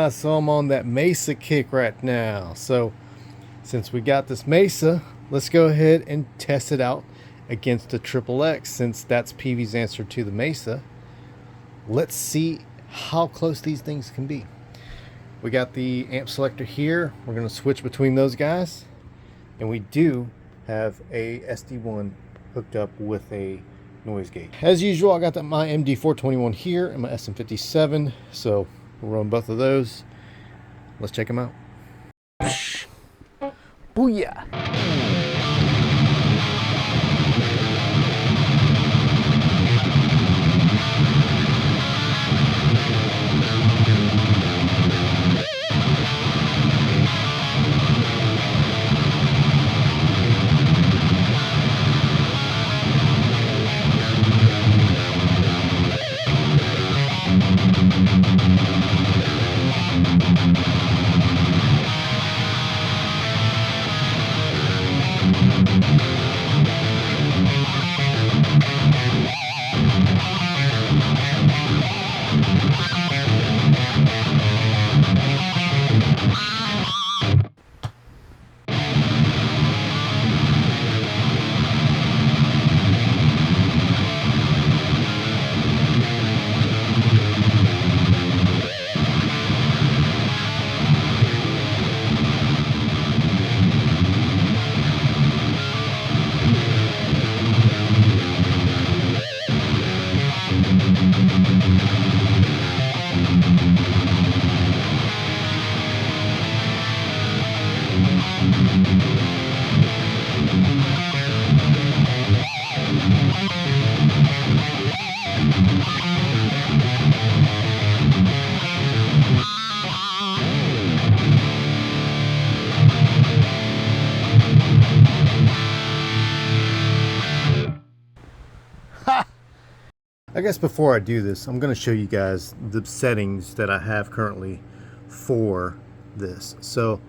So I'm on that Mesa kick right now. So since we got this Mesa, let's go ahead and test it out against the Triple X, since that's Peavey's answer to the Mesa. Let's see how close these things can be. We got the amp selector here. We're going to switch between those guys. And we do have a SD1 hooked up with a noise gate. As usual, I got my MD421 here and my SM57. So we'll run both of those. Let's check them out. Booyah! I guess before I do this, I'm going to show you guys the settings that I have currently for this. So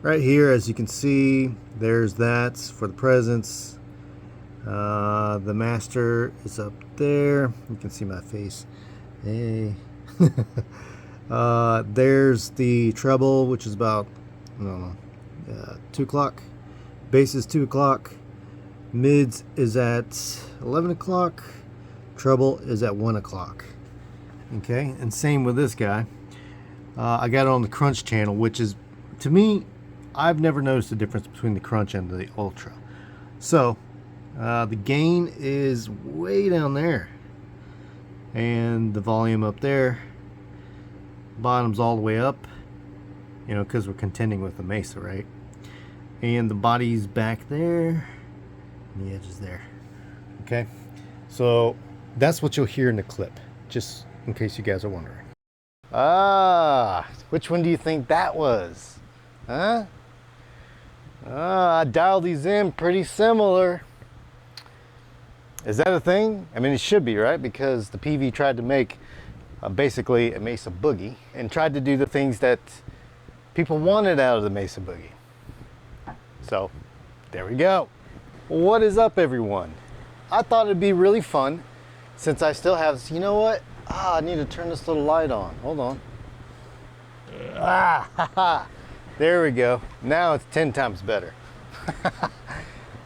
right here, as you can see, there's that for the presence. The master is up there. You can see my face. Hey. There's the treble, which is about, I don't know, 2 o'clock. Bass is 2 o'clock. Mids is at 11 o'clock. Treble is at 1 o'clock. Okay, and same with this guy. I got it on the crunch channel, which is, to me, I've never noticed the difference between the crunch and the ultra. So the gain is way down there, and the volume up there. Bottom's all the way up, you know, because we're contending with the Mesa, right? And the body's back there, and the edge is there. Okay, so that's what you'll hear in the clip, just in case you guys are wondering. Which one do you think that was? Huh? I dialed these in pretty similar. Is that a thing? I mean, it should be, right? Because the Peavey tried to make basically a Mesa Boogie and tried to do the things that people wanted out of the Mesa Boogie. So, there we go. What is up, everyone? I thought it'd be really fun, since I still have, you know what? I need to turn this little light on. Hold on. There we go. Now it's 10 times better. All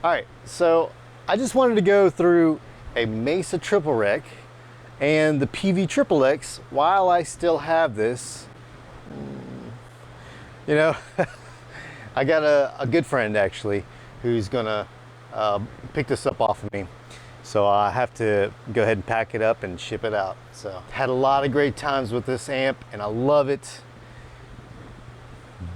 right, so I just wanted to go through a Mesa Triple Rec and the Peavey Triple X while I still have this. You know, I got a good friend actually who's gonna pick this up off of me. So I have to go ahead and pack it up and ship it out. So had a lot of great times with this amp and I love it.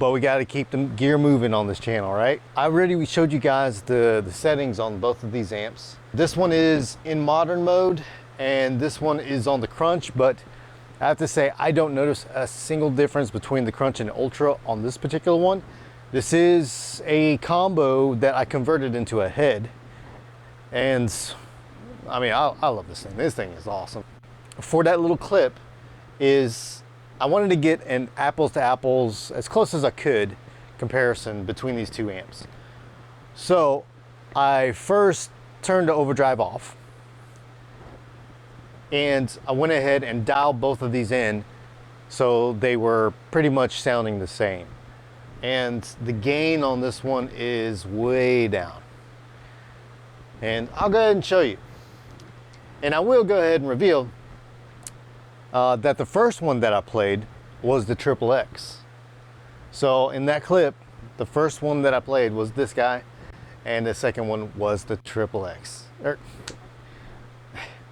But we got to keep the gear moving on this channel, right? I already showed you guys the settings on both of these amps. This one is in modern mode and this one is on the crunch, but I have to say I don't notice a single difference between the crunch and ultra on this particular one. This is a combo that I converted into a head, and I mean, I love this thing. This thing is awesome. For that little clip I wanted to get an apples to apples, as close as I could, comparison between these two amps. So I first turned the overdrive off and I went ahead and dialed both of these in So they were pretty much sounding the same. And the gain on this one is way down. And I'll go ahead and show you. And I will go ahead and reveal that the first one that I played was the Triple X. So in that clip, the first one that I played was this guy, and the second one was the Triple X, or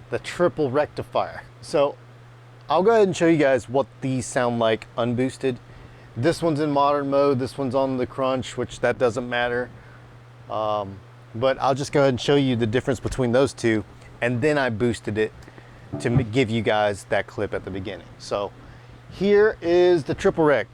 the Triple Rectifier. So I'll go ahead and show you guys what these sound like unboosted. This one's in modern mode, this one's on the crunch, which that doesn't matter. But I'll just go ahead and show you the difference between those two, and then I boosted it to give you guys that clip at the beginning. So here is the Triple Rec.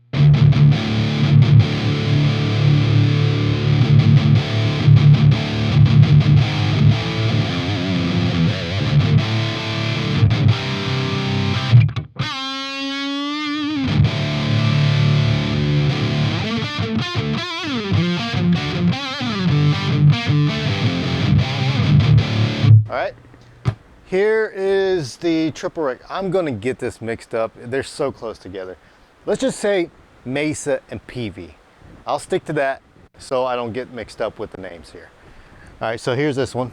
All right, here is the Triple Rec. I'm gonna get this mixed up. They're so close together. Let's just say Mesa and Peavey. I'll stick to that so I don't get mixed up with the names here. All right, so here's this one.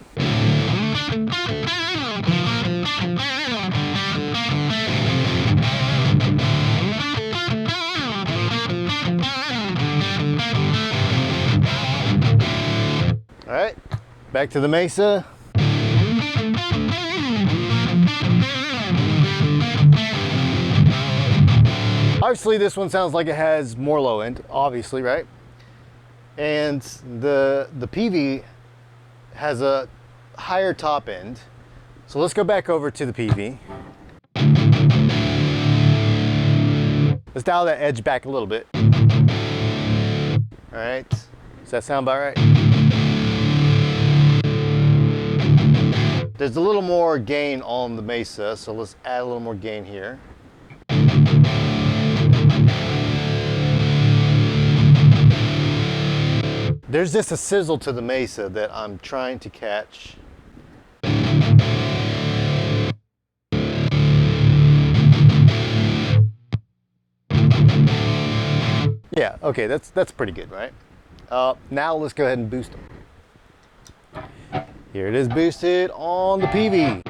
All right, back to the Mesa. Obviously this one sounds like it has more low end, obviously, right? And the Peavey has a higher top end. So let's go back over to the Peavey. Let's dial that edge back a little bit. All right, does that sound about right? There's a little more gain on the Mesa, so let's add a little more gain here. There's just a sizzle to the Mesa that I'm trying to catch. Yeah, okay, that's pretty good, right? Now let's go ahead and boost them. Here it is boosted on the Peavey.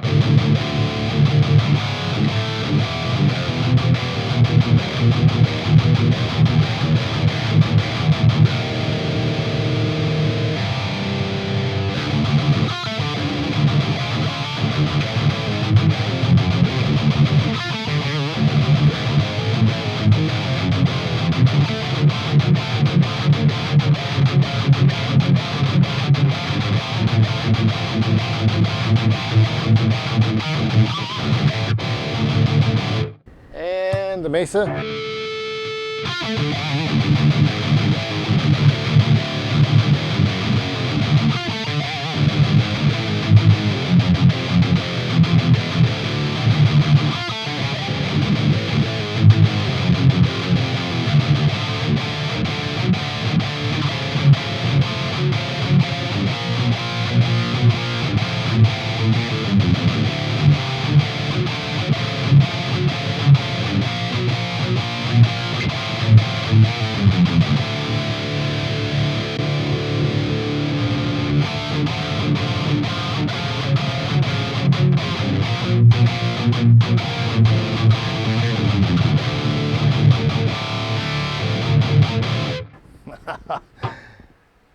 And the Mesa.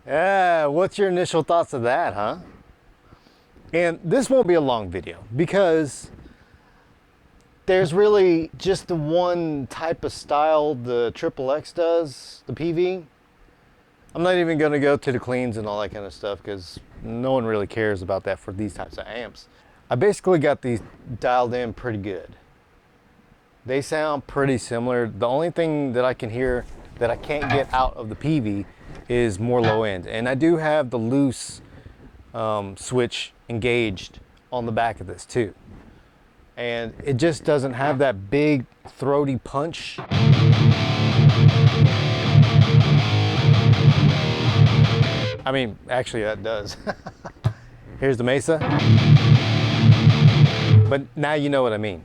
Yeah, what's your initial thoughts of that, huh? And this won't be a long video because there's really just the one type of style the Triple X does, the Peavey. I'm not even going to go to the cleans and all that kind of stuff because no one really cares about that for these types of amps. I basically got these dialed in pretty good. They sound pretty similar. The only thing that I can hear that I can't get out of the Peavey is more low end. And I do have the loose switch engaged on the back of this too. And it just doesn't have that big throaty punch. I mean, actually that does. Here's the Mesa. But now you know what I mean.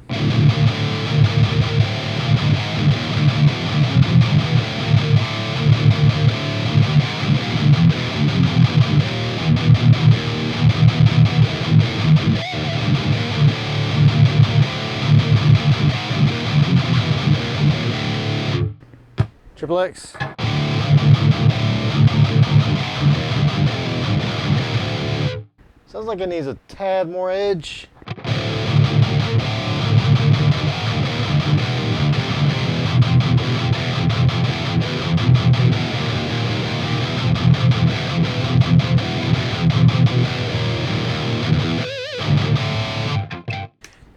Triple X. Sounds like it needs a tad more edge.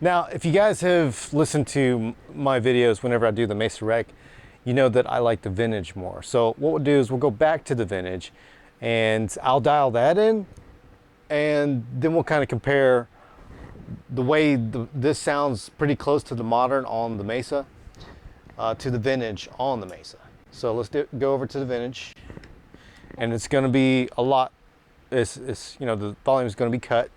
Now, if you guys have listened to my videos whenever I do the Mesa Rec, you know that I like the vintage more. So what we'll do is we'll go back to the vintage and I'll dial that in, and then we'll kind of compare the way this sounds pretty close to the modern on the Mesa to the vintage on the Mesa. So let's go over to the vintage, and it's going to be a lot. It's you know, the volume is going to be cut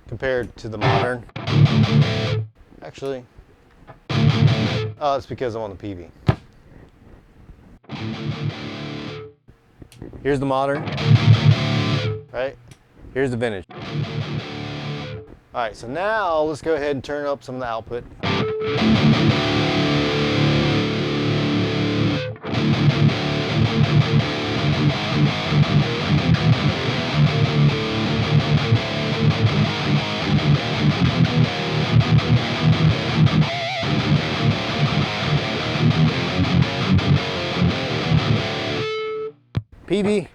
compared to the modern. Actually, oh, it's because I'm on the Peavey. Here's the modern, right? Here's the vintage. All right, so now let's go ahead and turn up some of the output. Peavey.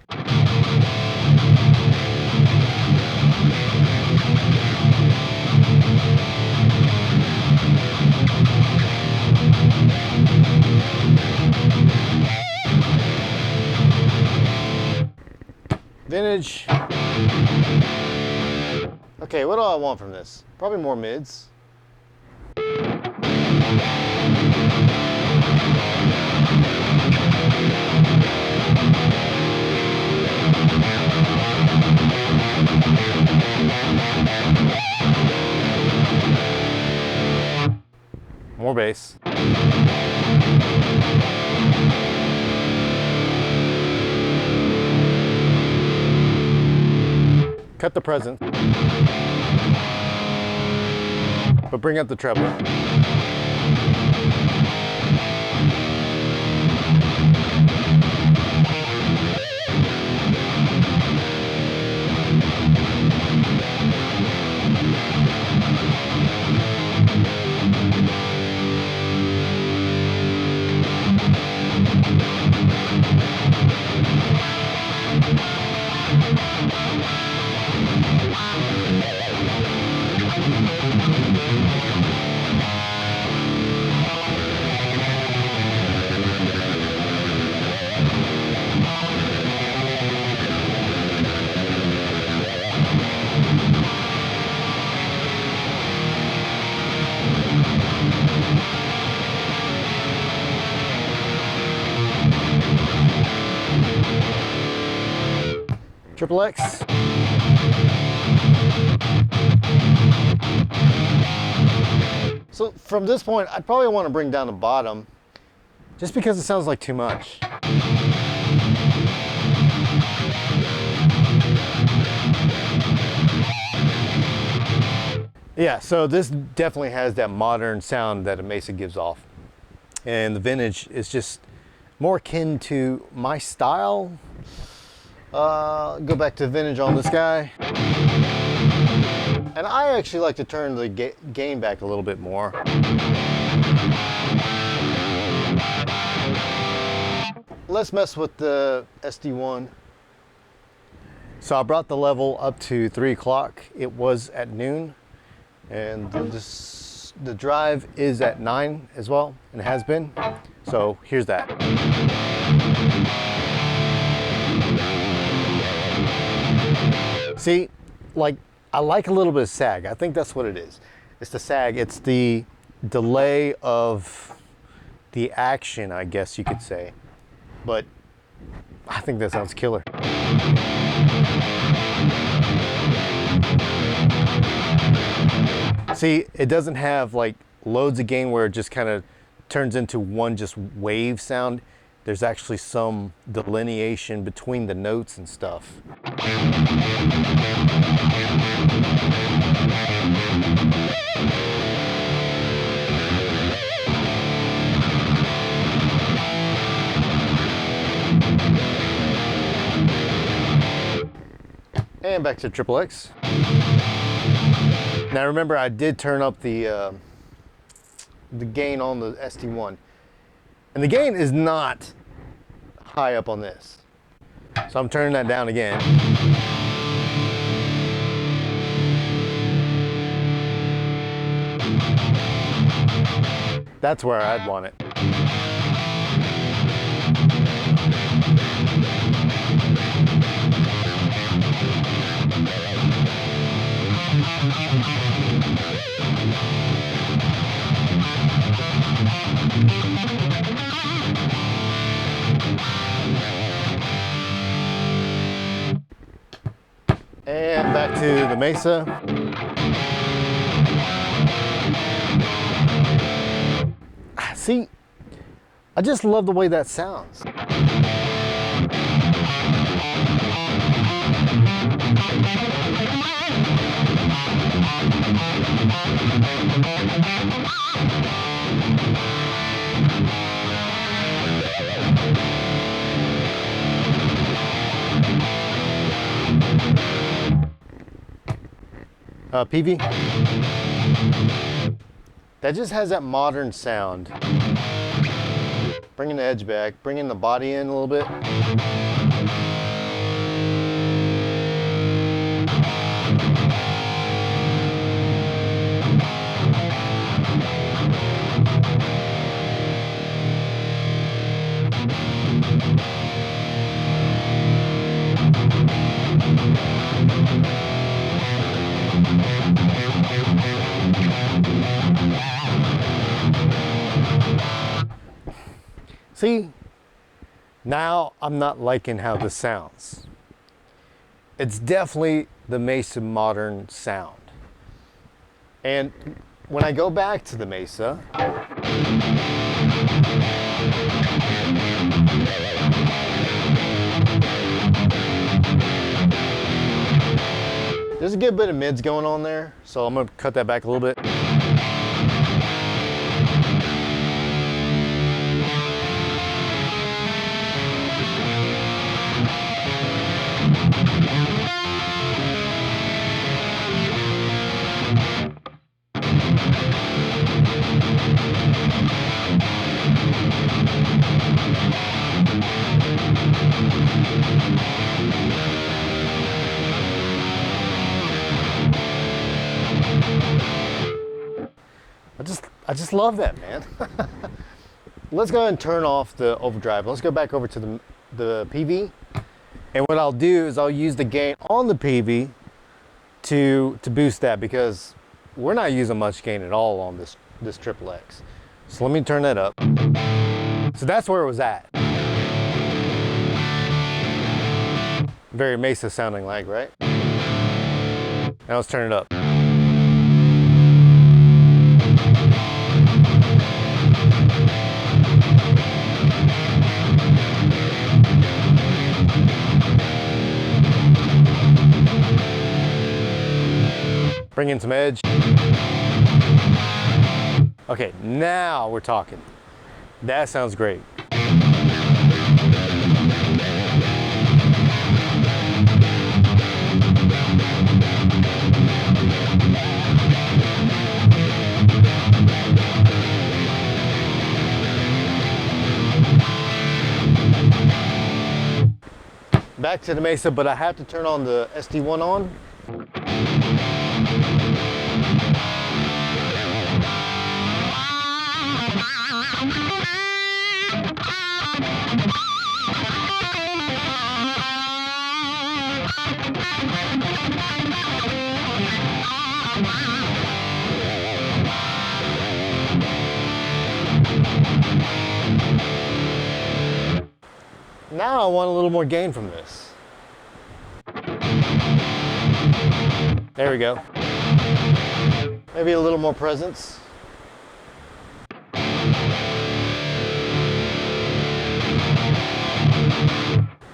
Vintage. Okay, what do I want from this? Probably more mids. More bass. Cut the present, but bring up the treble. Triple X. So from this point, I'd probably want to bring down the bottom just because it sounds like too much. Yeah, so this definitely has that modern sound that a Mesa gives off. And the vintage is just more akin to my style. Go back to vintage on this guy. And I actually like to turn the gain back a little bit more. Let's mess with the SD1. So I brought the level up to 3 o'clock. It was at noon. And the drive is at 9 as well, and it has been. So here's that. See, like, I like a little bit of sag. I think that's what it is. It's the sag. It's the delay of the action, I guess you could say. But I think that sounds killer. See, it doesn't have like loads of gain where it just kind of turns into one just wave sound. There's actually some delineation between the notes and stuff. And back to Triple X. Now remember, I did turn up the gain on the ST1. And the gain is not high up on this. So I'm turning that down again. That's where I'd want it. And back to the Mesa. See, I just love the way that sounds. Peavey. That just has that modern sound. Bringing the edge back, bringing the body in a little bit. See, now I'm not liking how this sounds. It's definitely the Mesa modern sound. And when I go back to the Mesa, there's a good bit of mids going on there, so I'm gonna cut that back a little bit. I just love that, man. Let's go ahead and turn off the overdrive. Let's go back over to the Peavey. And what I'll do is I'll use the gain on the Peavey to boost that, because we're not using much gain at all on this Triple X. So let me turn that up. So that's where it was at. Very Mesa sounding like, right? Now let's turn it up. Bring in some edge. Okay, now we're talking. That sounds great. Back to the Mesa, but I have to turn on the SD1 on. Now I want a little more gain from this. There we go. Maybe a little more presence.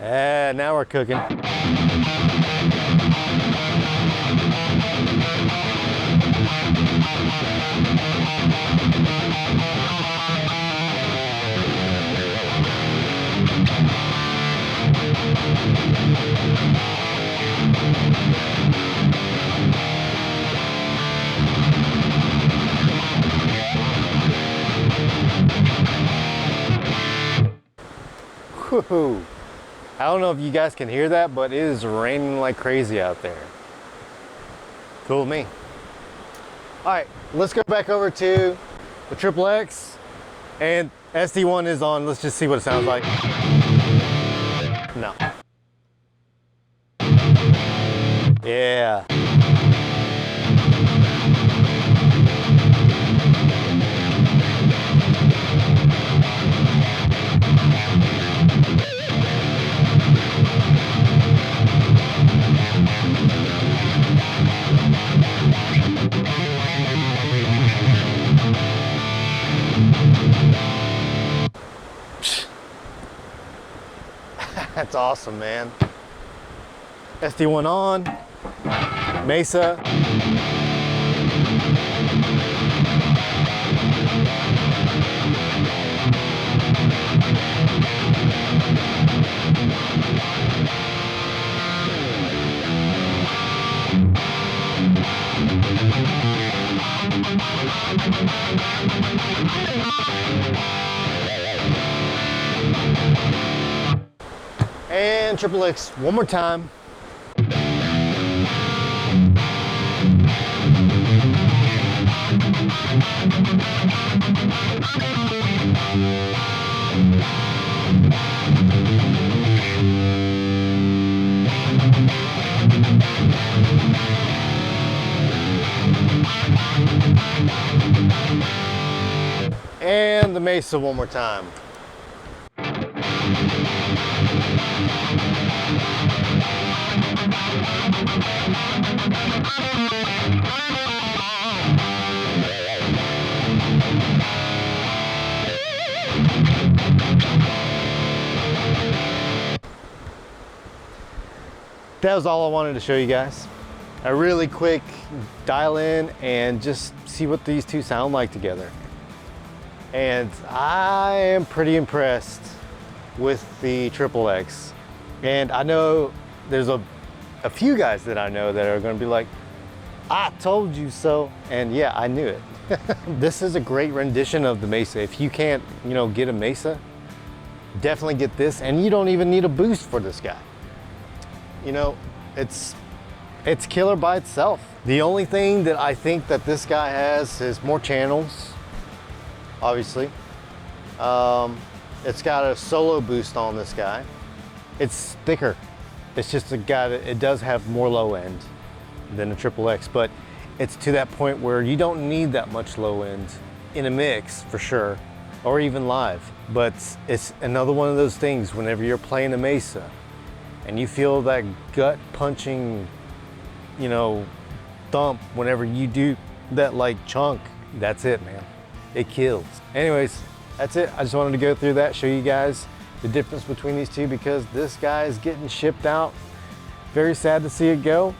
And now we're cooking. Woo-hoo-hoo. I don't know if you guys can hear that, but it is raining like crazy out there. Cool with me. All right, let's go back over to the Triple X, and SD1 is on. Let's just see what it sounds like. No. Yeah. That's awesome, man. SD1 on, Mesa. And Triple X one more time. And the Mesa one more time. That was all I wanted to show you guys. A really quick dial in and just see what these two sound like together. And I am pretty impressed with the Triple X. And I know there's a few guys that I know that are gonna be like, I told you so. And yeah, I knew it. This is a great rendition of the Mesa. If you can't, get a Mesa, definitely get this. And you don't even need a boost for this guy. It's killer by itself. The only thing that I think that this guy has is more channels, obviously. It's got a solo boost on this guy. It's thicker. It's just a guy that it does have more low end than a Triple X, but it's to that point where you don't need that much low end in a mix for sure, or even live. But it's another one of those things whenever you're playing a Mesa and you feel that gut punching, thump whenever you do that like chunk, that's it, man. It kills. Anyways, that's it. I just wanted to go through that, show you guys the difference between these two because this guy is getting shipped out. Very sad to see it go.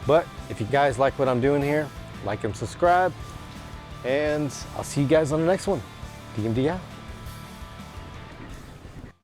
But if you guys like what I'm doing here, like and subscribe. And I'll see you guys on the next one. DMD out.